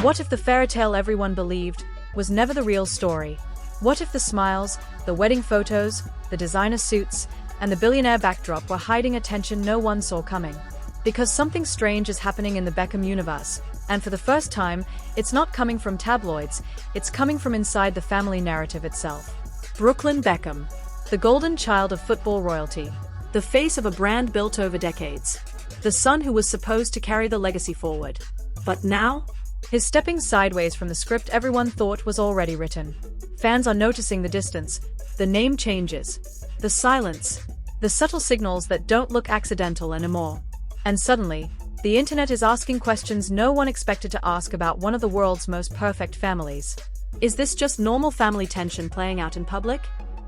What if the fairy tale everyone believed was never the real story? What if the smiles, the wedding photos, the designer suits, and the billionaire backdrop were hiding attention no one saw coming? Because something strange is happening in the Beckham universe, and for the first time, it's not coming from tabloids, it's coming from inside the family narrative itself. Brooklyn Beckham, the golden child of football royalty, the face of a brand built over decades, the son who was supposed to carry the legacy forward. But now, he's stepping sideways from the script everyone thought was already written. Fans are noticing the distance, the name changes, the silence, the subtle signals that don't look accidental anymore. And suddenly, the internet is asking questions no one expected to ask about one of the world's most perfect families. Is this just normal family tension playing out in public?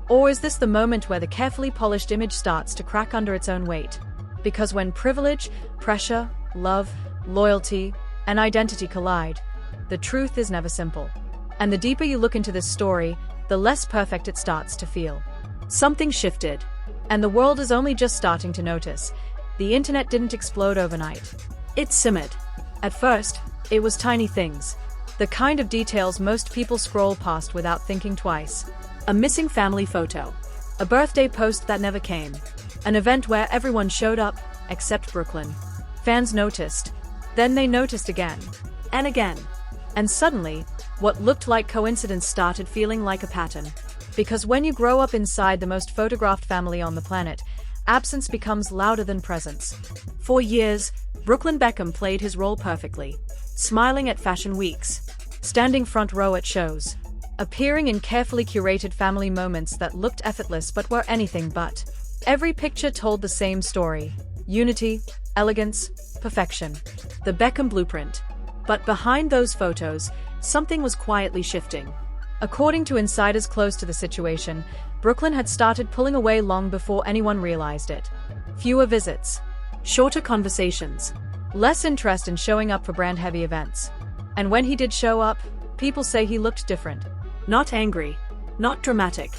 Or is this the moment where the carefully polished image starts to crack under its own weight? Because when privilege, pressure, love, loyalty, and identity collide, the truth is never simple. And the deeper you look into this story, the less perfect it starts to feel. Something shifted, and the world is only just starting to notice. The internet didn't explode overnight. It simmered. At first, it was tiny things. The kind of details most people scroll past without thinking twice. A missing family photo. A birthday post that never came. An event where everyone showed up, except Brooklyn. Fans noticed. Then they noticed again. And again. And suddenly, what looked like coincidence started feeling like a pattern. Because when you grow up inside the most photographed family on the planet, absence becomes louder than presence. For years, Brooklyn Beckham played his role perfectly. Smiling at fashion weeks. Standing front row at shows. Appearing in carefully curated family moments that looked effortless but were anything but. Every picture told the same story. Unity, elegance, perfection. The Beckham blueprint. But behind those photos, something was quietly shifting. According to insiders close to the situation, Brooklyn had started pulling away long before anyone realized it. Fewer visits. Shorter conversations. Less interest in showing up for brand-heavy events. And when he did show up, people say he looked different. Not angry. Not dramatic.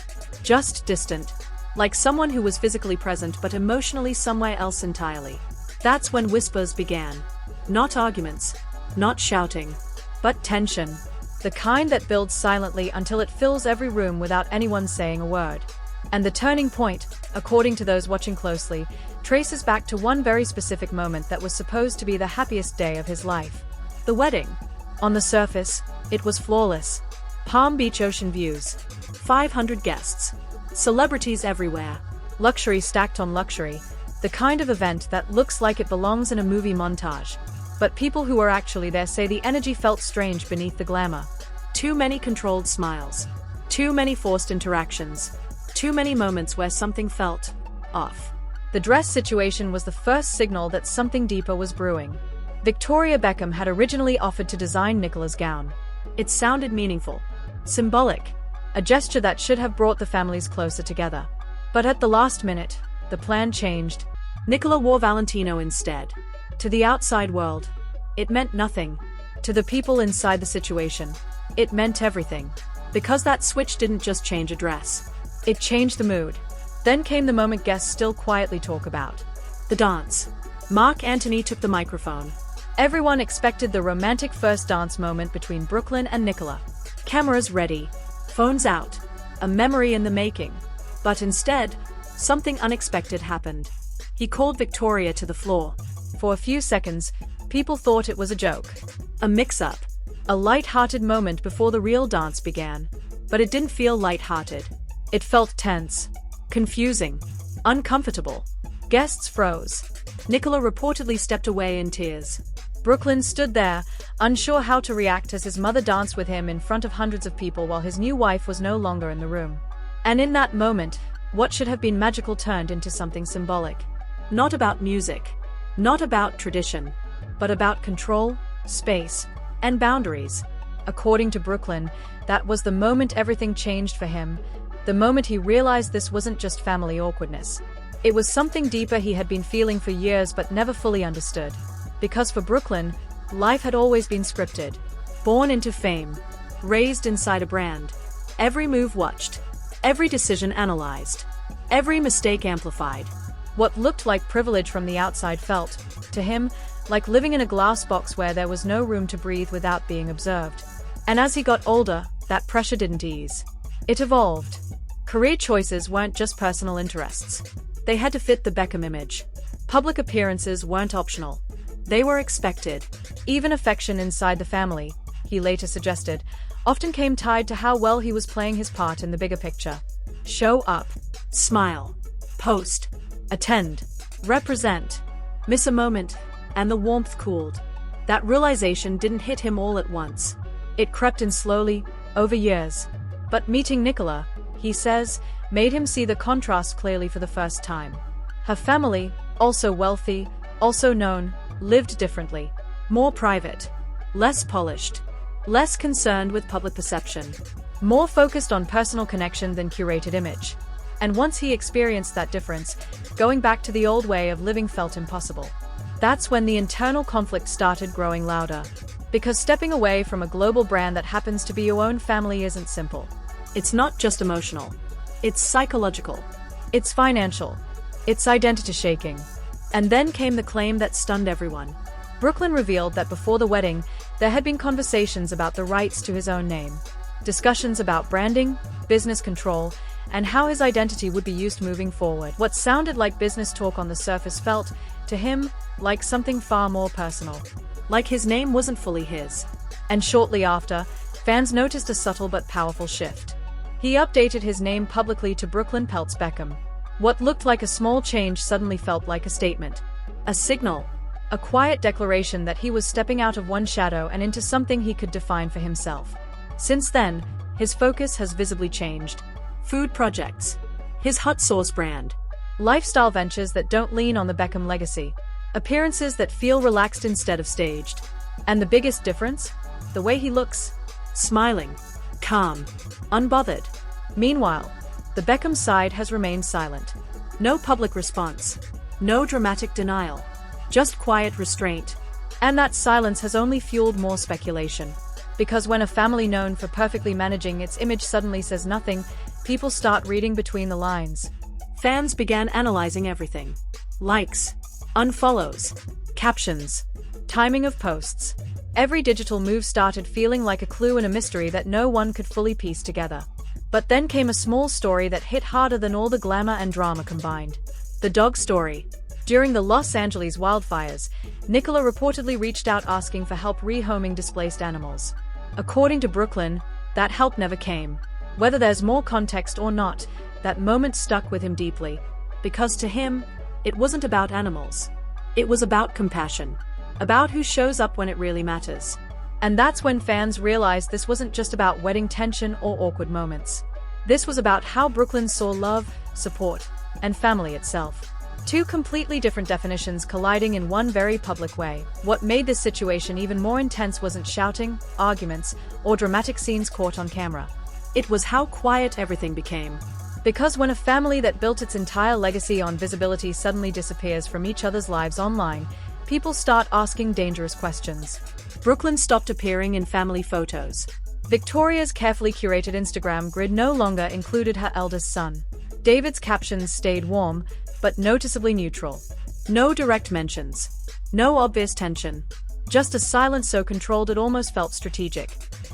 Just distant. Like someone who was physically present but emotionally somewhere else entirely. That's when whispers began. Not arguments. Not shouting. But tension. The kind that builds silently until it fills every room without anyone saying a word. And the turning point, according to those watching closely, traces back to one very specific moment that was supposed to be the happiest day of his life. The wedding. On the surface, it was flawless. Palm Beach ocean views. 500 guests. Celebrities everywhere. Luxury stacked on luxury. The kind of event that looks like it belongs in a movie montage. But people who were actually there say the energy felt strange beneath the glamour. Too many controlled smiles. Too many forced interactions. Too many moments where something felt off. The dress situation was the first signal that something deeper was brewing. Victoria Beckham had originally offered to design Nicola's gown. It sounded meaningful. Symbolic. A gesture that should have brought the families closer together. But at the last minute, the plan changed. Nicola wore Valentino instead. To the outside world, it meant nothing. To the people inside the situation, it meant everything. Because that switch didn't just change a dress. It changed the mood. Then came the moment guests still quietly talk about. The dance. Mark Anthony took the microphone. Everyone expected the romantic first dance moment between Brooklyn and Nicola. Cameras ready. Phones out. A memory in the making. But instead, something unexpected happened. He called Victoria to the floor. For a few seconds, people thought it was a joke. A mix-up. A light-hearted moment before the real dance began. But it didn't feel light-hearted. It felt tense. Confusing. Uncomfortable. Guests froze. Nicola reportedly stepped away in tears. Brooklyn stood there, unsure how to react as his mother danced with him in front of hundreds of people while his new wife was no longer in the room. And in that moment, what should have been magical turned into something symbolic. Not about music. Not about tradition, but about control, space, and boundaries. According to Brooklyn, that was the moment everything changed for him, the moment he realized this wasn't just family awkwardness. It was something deeper he had been feeling for years but never fully understood. Because for Brooklyn, life had always been scripted. Born into fame, raised inside a brand. Every move watched, every decision analyzed, every mistake amplified. What looked like privilege from the outside felt, to him, like living in a glass box where there was no room to breathe without being observed. And as he got older, that pressure didn't ease. It evolved. Career choices weren't just personal interests. They had to fit the Beckham image. Public appearances weren't optional. They were expected. Even affection inside the family, he later suggested, often came tied to how well he was playing his part in the bigger picture. Show up. Smile. Post. Attend. Represent. Miss a moment, and the warmth cooled. That realization didn't hit him all at once. It crept in slowly, over years. But meeting Nicola, he says, made him see the contrast clearly for the first time. Her family, also wealthy, also known, lived differently. More private. Less polished. Less concerned with public perception. More focused on personal connection than curated image. And once he experienced that difference, going back to the old way of living felt impossible. That's when the internal conflict started growing louder. Because stepping away from a global brand that happens to be your own family isn't simple. It's not just emotional. It's psychological. It's financial. It's identity shaking. And then came the claim that stunned everyone. Brooklyn revealed that before the wedding, there had been conversations about the rights to his own name. Discussions about branding, business control, and how his identity would be used moving forward. What sounded like business talk on the surface felt, to him, like something far more personal. Like his name wasn't fully his. And shortly after, fans noticed a subtle but powerful shift. He updated his name publicly to Brooklyn Peltz Beckham. What looked like a small change suddenly felt like a statement. A signal. A quiet declaration that he was stepping out of one shadow and into something he could define for himself. Since then, his focus has visibly changed. Food projects. His hot sauce brand. Lifestyle ventures that don't lean on the Beckham legacy. Appearances that feel relaxed instead of staged. And the biggest difference? The way he looks. Smiling. Calm. Unbothered. Meanwhile, the Beckham side has remained silent. No public response. No dramatic denial. Just quiet restraint. And that silence has only fueled more speculation. Because when a family known for perfectly managing its image suddenly says nothing, people start reading between the lines. Fans began analyzing everything. Likes. Unfollows. Captions. Timing of posts. Every digital move started feeling like a clue in a mystery that no one could fully piece together. But then came a small story that hit harder than all the glamour and drama combined. The dog story. During the Los Angeles wildfires, Nicola reportedly reached out asking for help rehoming displaced animals. According to Brooklyn, that help never came. Whether there's more context or not, that moment stuck with him deeply. Because to him, it wasn't about animals. It was about compassion. About who shows up when it really matters. And that's when fans realized this wasn't just about wedding tension or awkward moments. This was about how Brooklyn saw love, support, and family itself. Two completely different definitions colliding in one very public way. What made this situation even more intense wasn't shouting, arguments, or dramatic scenes caught on camera. It was how quiet everything became. Because when a family that built its entire legacy on visibility suddenly disappears from each other's lives online, people start asking dangerous questions. Brooklyn stopped appearing in family photos. Victoria's carefully curated Instagram grid no longer included her eldest son. David's captions stayed warm, but noticeably neutral. No direct mentions. No obvious tension. Just a silence so controlled it almost felt strategic.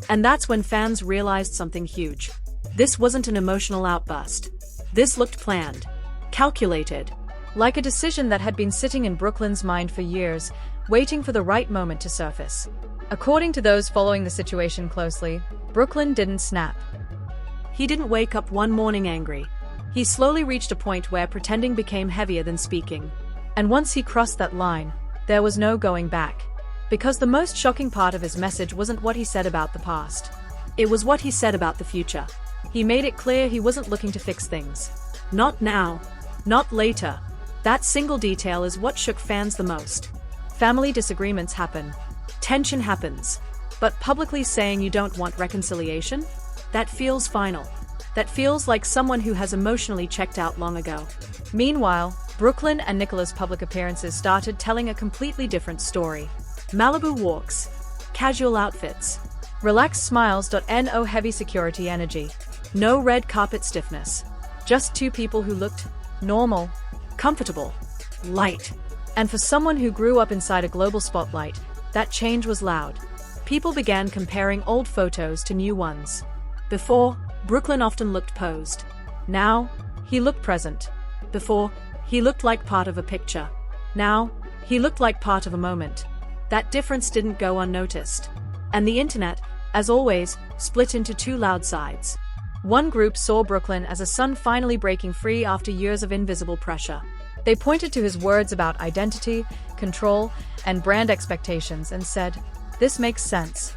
And that's when fans realized something huge. This wasn't an emotional outburst. This looked planned. Calculated. Like a decision that had been sitting in Brooklyn's mind for years, waiting for the right moment to surface. According to those following the situation closely, Brooklyn didn't snap. He didn't wake up one morning angry. He slowly reached a point where pretending became heavier than speaking. And once he crossed that line, there was no going back. Because the most shocking part of his message wasn't what he said about the past. It was what he said about the future. He made it clear he wasn't looking to fix things. Not now. Not later. That single detail is what shook fans the most. Family disagreements happen. Tension happens. But publicly saying you don't want reconciliation? That feels final. That feels like someone who has emotionally checked out long ago. Meanwhile, Brooklyn and Nicola's public appearances started telling a completely different story. Malibu walks. Casual outfits. Relaxed smiles. No heavy security energy. No red carpet stiffness. Just two people who looked normal, comfortable, light. And for someone who grew up inside a global spotlight, that change was loud. People began comparing old photos to new ones. Before, Brooklyn often looked posed. Now, he looked present. Before, he looked like part of a picture. Now, he looked like part of a moment. That difference didn't go unnoticed. And the internet, as always, split into two loud sides. One group saw Brooklyn as a son finally breaking free after years of invisible pressure. They pointed to his words about identity, control, and brand expectations and said, "This makes sense."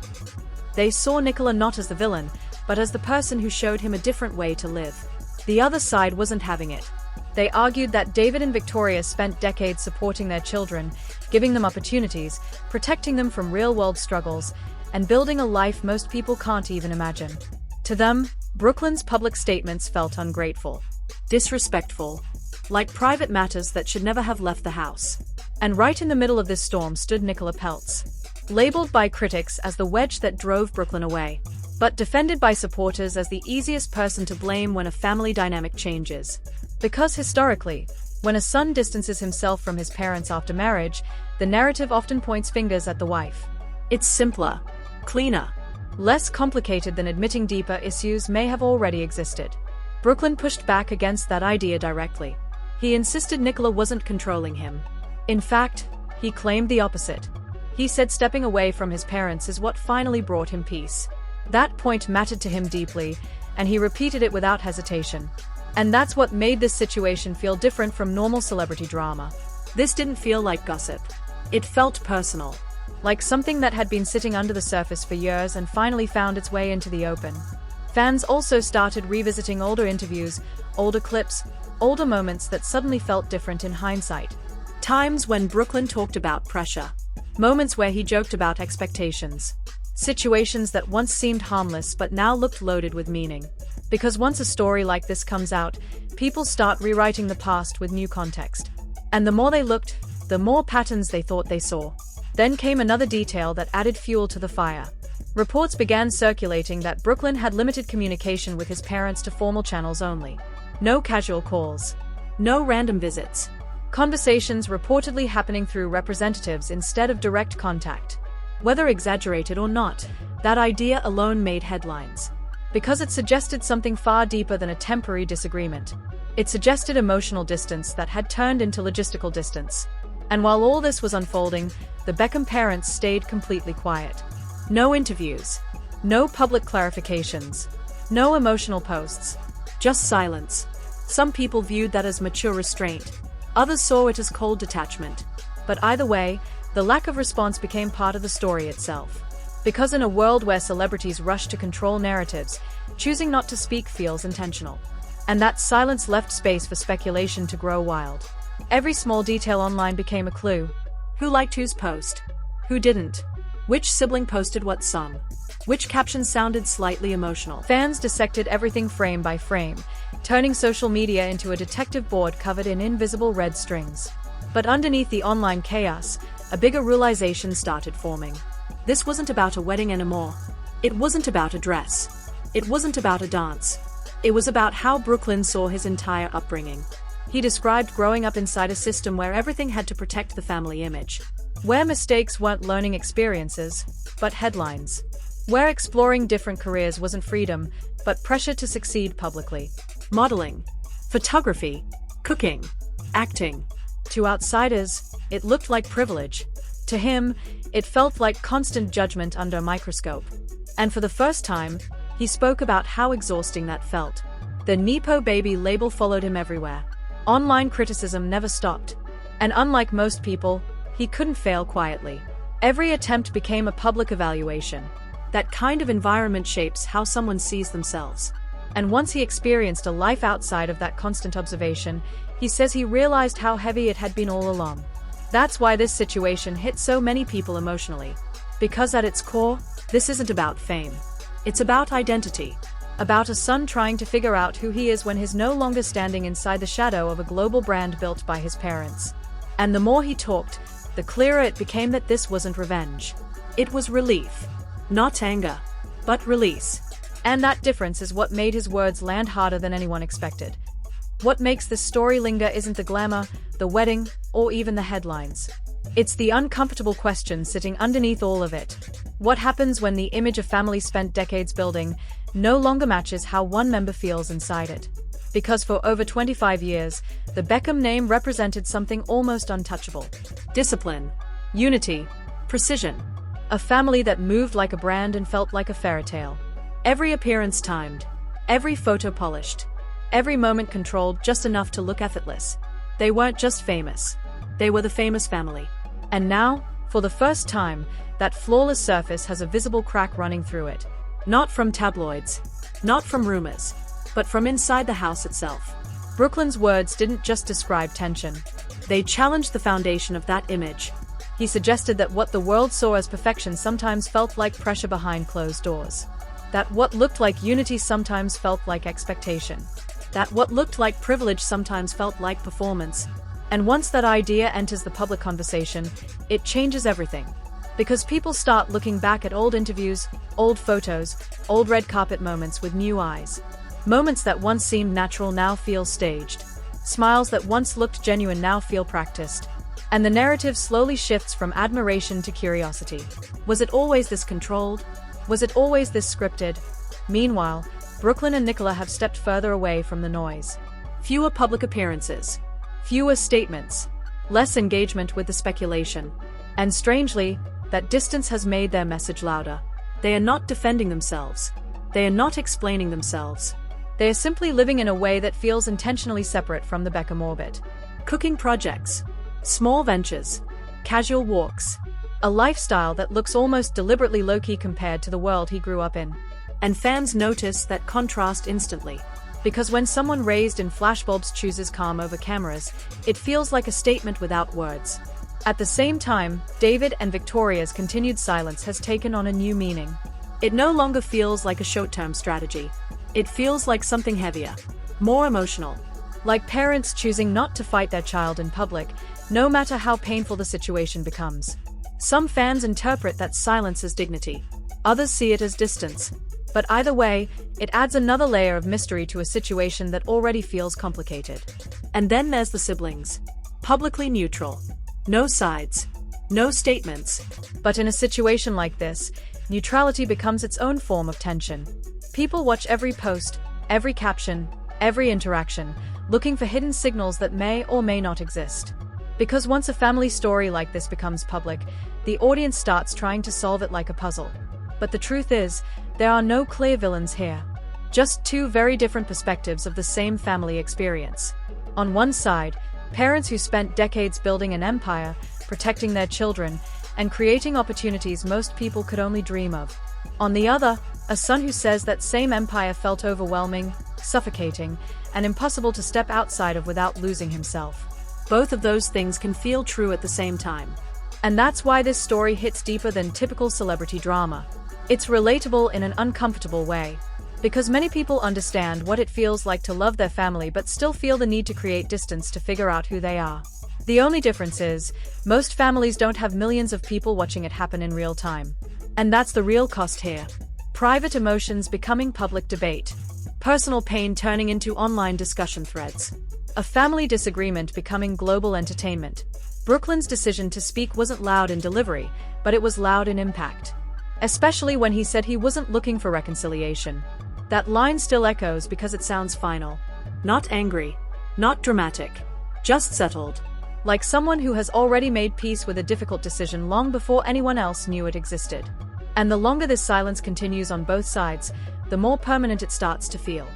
They saw Nicola not as the villain, but as the person who showed him a different way to live. The other side wasn't having it. They argued that David and Victoria spent decades supporting their children, giving them opportunities, protecting them from real-world struggles, and building a life most people can't even imagine. To them, Brooklyn's public statements felt ungrateful, disrespectful, like private matters that should never have left the house. And right in the middle of this storm stood Nicola Peltz, labeled by critics as the wedge that drove Brooklyn away, but defended by supporters as the easiest person to blame when a family dynamic changes. Because historically, when a son distances himself from his parents after marriage, the narrative often points fingers at the wife. It's simpler, cleaner, less complicated than admitting deeper issues may have already existed. Brooklyn pushed back against that idea directly. He insisted Nicola wasn't controlling him. In fact, he claimed the opposite. He said stepping away from his parents is what finally brought him peace. That point mattered to him deeply, and he repeated it without hesitation. And that's what made this situation feel different from normal celebrity drama. This didn't feel like gossip. It felt personal, like something that had been sitting under the surface for years and finally found its way into the open. Fans also started revisiting older interviews, older clips, older moments that suddenly felt different in hindsight. Times when Brooklyn talked about pressure. Moments where he joked about expectations. Situations that once seemed harmless but now looked loaded with meaning. Because once a story like this comes out, people start rewriting the past with new context. And the more they looked, the more patterns they thought they saw. Then came another detail that added fuel to the fire. Reports began circulating that Brooklyn had limited communication with his parents to formal channels only. No casual calls. No random visits. Conversations reportedly happening through representatives instead of direct contact. Whether exaggerated or not, that idea alone made headlines. Because it suggested something far deeper than a temporary disagreement. It suggested emotional distance that had turned into logistical distance. And while all this was unfolding, the Beckham parents stayed completely quiet. No interviews. No public clarifications. No emotional posts. Just silence. Some people viewed that as mature restraint. Others saw it as cold detachment. But either way, the lack of response became part of the story itself. Because in a world where celebrities rush to control narratives, choosing not to speak feels intentional. And that silence left space for speculation to grow wild. Every small detail online became a clue. Who liked whose post? Who didn't? Which sibling posted what song? Which caption sounded slightly emotional? Fans dissected everything frame by frame, turning social media into a detective board covered in invisible red strings. But underneath the online chaos, a bigger realization started forming. This wasn't about a wedding anymore. It wasn't about a dress. It wasn't about a dance. It was about how Brooklyn saw his entire upbringing. He described growing up inside a system where everything had to protect the family image. Where mistakes weren't learning experiences, but headlines. Where exploring different careers wasn't freedom, but pressure to succeed publicly. Modeling, photography, cooking, acting. To outsiders, it looked like privilege. To him, it felt like constant judgment under a microscope. And for the first time, he spoke about how exhausting that felt. The Nepo baby label followed him everywhere. Online criticism never stopped. And unlike most people, he couldn't fail quietly. Every attempt became a public evaluation. That kind of environment shapes how someone sees themselves. And once he experienced a life outside of that constant observation, he says he realized how heavy it had been all along. That's why this situation hit so many people emotionally. Because at its core, this isn't about fame. It's about identity. About a son trying to figure out who he is when he's no longer standing inside the shadow of a global brand built by his parents. And the more he talked, the clearer it became that this wasn't revenge. It was relief. Not anger, but release. And that difference is what made his words land harder than anyone expected. What makes this story linger isn't the glamour, the wedding, or even the headlines. It's the uncomfortable question sitting underneath all of it. What happens when the image a family spent decades building no longer matches how one member feels inside it? Because for over 25 years, the Beckham name represented something almost untouchable. Discipline, unity, precision. A family that moved like a brand and felt like a fairy tale. Every appearance timed, every photo polished, every moment controlled just enough to look effortless. They weren't just famous. They were the famous family. And now, for the first time, that flawless surface has a visible crack running through it. Not from tabloids, not from rumors, but from inside the house itself. Brooklyn's words didn't just describe tension. They challenged the foundation of that image. He suggested that what the world saw as perfection sometimes felt like pressure behind closed doors. That what looked like unity sometimes felt like expectation. That what looked like privilege sometimes felt like performance. And once that idea enters the public conversation, it changes everything. Because people start looking back at old interviews, old photos, old red carpet moments with new eyes. Moments that once seemed natural now feel staged. Smiles that once looked genuine now feel practiced. And the narrative slowly shifts from admiration to curiosity. Was it always this controlled? Was it always this scripted? Meanwhile, Brooklyn and Nicola have stepped further away from the noise. Fewer public appearances. Fewer statements, less engagement with the speculation. And strangely, that distance has made their message louder. They are not defending themselves. They are not explaining themselves. They are simply living in a way that feels intentionally separate from the Beckham orbit. Cooking projects, small ventures, casual walks, a lifestyle that looks almost deliberately low-key compared to the world he grew up in. And fans notice that contrast instantly. Because when someone raised in flashbulbs chooses calm over cameras, it feels like a statement without words. At the same time, David and Victoria's continued silence has taken on a new meaning. It no longer feels like a short-term strategy. It feels like something heavier, more emotional. Like parents choosing not to fight their child in public, no matter how painful the situation becomes. Some fans interpret that silence as dignity. Others see it as distance. But either way, it adds another layer of mystery to a situation that already feels complicated. And then there's the siblings. Publicly neutral. No sides. No statements. But in a situation like this, neutrality becomes its own form of tension. People watch every post, every caption, every interaction, looking for hidden signals that may or may not exist. Because once a family story like this becomes public, the audience starts trying to solve it like a puzzle. But the truth is, there are no clear villains here. Just two very different perspectives of the same family experience. On one side, parents who spent decades building an empire, protecting their children, and creating opportunities most people could only dream of. On the other, a son who says that same empire felt overwhelming, suffocating, and impossible to step outside of without losing himself. Both of those things can feel true at the same time. And that's why this story hits deeper than typical celebrity drama. It's relatable in an uncomfortable way. Because many people understand what it feels like to love their family but still feel the need to create distance to figure out who they are. The only difference is, most families don't have millions of people watching it happen in real time. And that's the real cost here. Private emotions becoming public debate. Personal pain turning into online discussion threads. A family disagreement becoming global entertainment. Brooklyn's decision to speak wasn't loud in delivery, but it was loud in impact. Especially when he said he wasn't looking for reconciliation. That line still echoes because it sounds final. Not angry. Not dramatic. Just settled. Like someone who has already made peace with a difficult decision long before anyone else knew it existed. And the longer this silence continues on both sides, the more permanent it starts to feel.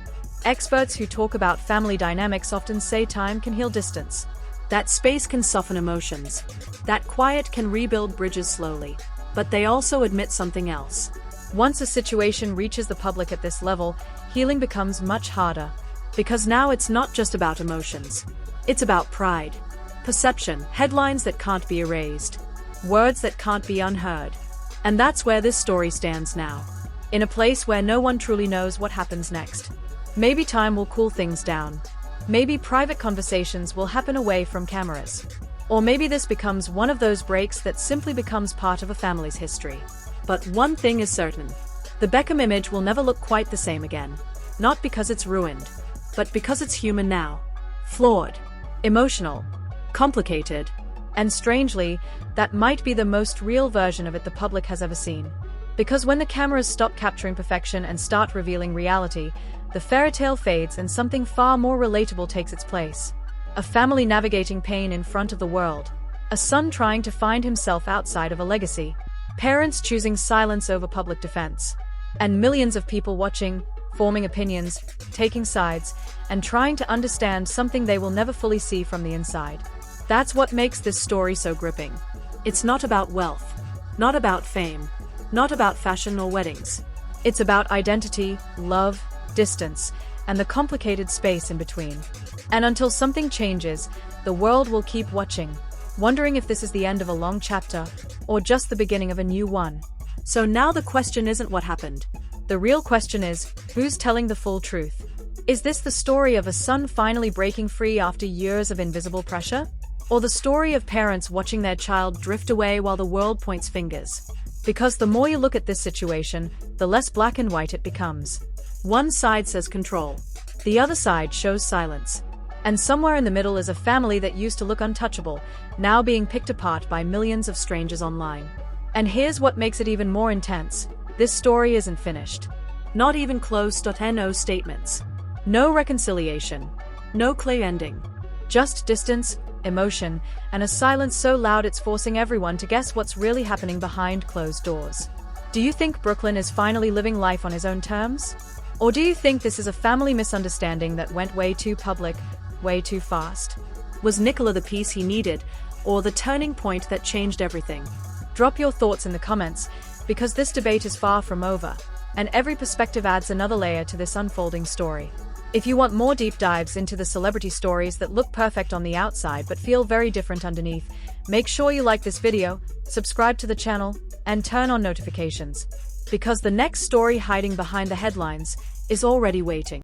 Experts who talk about family dynamics often say time can heal distance. That space can soften emotions. That quiet can rebuild bridges slowly. But they also admit something else. Once a situation reaches the public at this level, healing becomes much harder. Because now it's not just about emotions. It's about pride, perception, headlines that can't be erased, words that can't be unheard. And that's where this story stands now. In a place where no one truly knows what happens next. Maybe time will cool things down. Maybe private conversations will happen away from cameras. Or maybe this becomes one of those breaks that simply becomes part of a family's history. But one thing is certain. The Beckham image will never look quite the same again. Not because it's ruined, but because it's human now. flawed, emotional, complicated, and strangely, that might be the most real version of it the public has ever seen. Because when the cameras stop capturing perfection and start revealing reality, the fairy tale fades and something far more relatable takes its place. A family navigating pain in front of the world. A son trying to find himself outside of a legacy. Parents choosing silence over public defense. And millions of people watching, forming opinions, taking sides, and trying to understand something they will never fully see from the inside. That's what makes this story so gripping. It's not about wealth, not about fame, not about fashion or weddings. It's about identity, love, distance, and the complicated space in between. And until something changes, the world will keep watching, wondering if this is the end of a long chapter, or just the beginning of a new one. So now the question isn't what happened. The real question is, who's telling the full truth? Is this the story of a son finally breaking free after years of invisible pressure? Or the story of parents watching their child drift away while the world points fingers? Because the more you look at this situation, the less black and white it becomes. One side says control. The other side shows silence. And somewhere in the middle is a family that used to look untouchable, now being picked apart by millions of strangers online. And here's what makes it even more intense. This story isn't finished. Not even closed.no statements. No reconciliation. No clear ending. Just distance, emotion, and a silence so loud it's forcing everyone to guess what's really happening behind closed doors. Do you think Brooklyn is finally living life on his own terms? Or do you think this is a family misunderstanding that went way too public, way too fast? Was Nicola the piece he needed, or the turning point that changed everything? Drop your thoughts in the comments, because this debate is far from over, and every perspective adds another layer to this unfolding story. If you want more deep dives into the celebrity stories that look perfect on the outside but feel very different underneath, make sure you like this video, subscribe to the channel, and turn on notifications. Because the next story hiding behind the headlines is already waiting.